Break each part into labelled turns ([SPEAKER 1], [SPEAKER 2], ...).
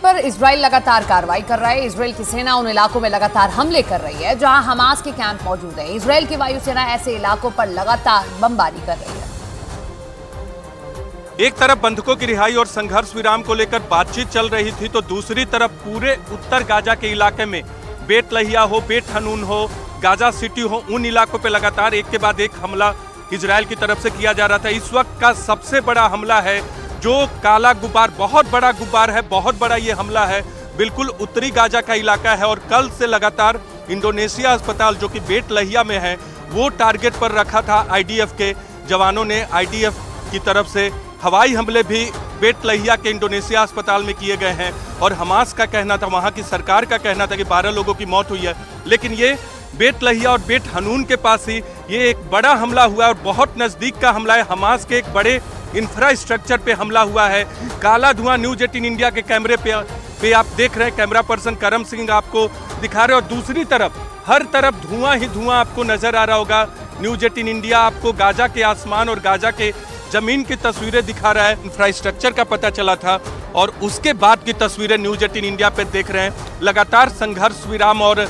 [SPEAKER 1] पर इजराइल लगातार कार्रवाई कर रहा है। इजराइल की सेना उन इलाकों में लगातार हमले कर रही है जहां हमास के कैंप मौजूद हैं। इजराइल की वायुसेना ऐसे इलाकों पर लगातार बमबारी कर रही है।
[SPEAKER 2] एक तरफ बंधकों की रिहाई और संघर्ष विराम को लेकर बातचीत चल रही थी, तो दूसरी तरफ पूरे उत्तर गाजा के इलाके में बेत लहिया हो, बेत हनून हो, गाजा सिटी हो, उन इलाकों पे लगातार एक के बाद एक हमला इजराइल की तरफ से किया जा रहा था। इस वक्त का सबसे बड़ा हमला है जो काला गुब्बार, बहुत बड़ा गुब्बार है, बहुत बड़ा ये हमला है, बिल्कुल उत्तरी गाजा का इलाका है। और कल से लगातार इंडोनेशिया अस्पताल जो कि बेत लहिया में है वो टारगेट पर रखा था। आईडीएफ के जवानों ने, आईडीएफ की तरफ से हवाई हमले भी बेत लहिया के इंडोनेशिया अस्पताल में किए गए हैं। और हमास का कहना था, वहाँ की सरकार का कहना था कि 12 लोगों की मौत हुई है, लेकिन ये बेत लहिया और बेत हनून के पास ही ये एक बड़ा हमला हुआ है और बहुत नज़दीक का हमला है। हमास के एक बड़े इंफ्रास्ट्रक्चर पे हमला हुआ है। काला धुआं न्यूज़ 18 इंडिया के कैमरे पे आप देख रहे हैं, कैमरा पर्सन करम सिंह आपको दिखा रहे हैं। और दूसरी तरफ हर तरफ धुआं ही धुआं आपको नजर आ रहा होगा। न्यूज़ 18 इंडिया आपको गाजा के आसमान और गाजा के जमीन की तस्वीरें दिखा रहा है। इंफ्रास्ट्रक्चर का पता चला था और उसके बाद की तस्वीरें न्यूज़ 18 इंडिया पे देख रहे हैं। लगातार संघर्ष विराम और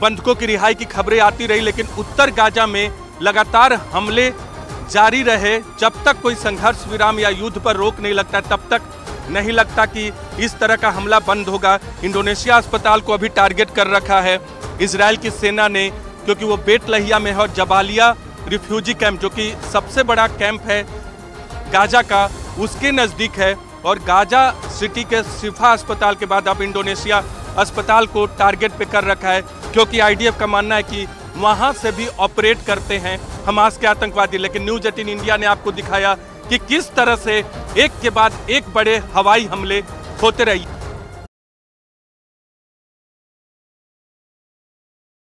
[SPEAKER 2] बंधकों की रिहाई की खबरें आती रही, लेकिन उत्तर गाजा में लगातार हमले जारी रहे। जब तक कोई संघर्ष विराम या युद्ध पर रोक नहीं लगता, तब तक नहीं लगता कि इस तरह का हमला बंद होगा। इंडोनेशिया अस्पताल को अभी टारगेट कर रखा है इजराइल की सेना ने, क्योंकि वो बेत लहिया में है और जबालिया रिफ्यूजी कैंप जो कि सबसे बड़ा कैंप है गाजा का, उसके नज़दीक है। और गाजा सिटी के शिफा अस्पताल के बाद अब इंडोनेशिया अस्पताल को टारगेट पे कर रखा है, क्योंकि आईडीएफ का मानना है कि वहाँ से भी ऑपरेट करते हैं हमास के आतंकवादी। लेकिन न्यूज़ 18 इंडिया ने आपको दिखाया कि किस तरह से एक के बाद एक बड़े हवाई हमले होते रहे।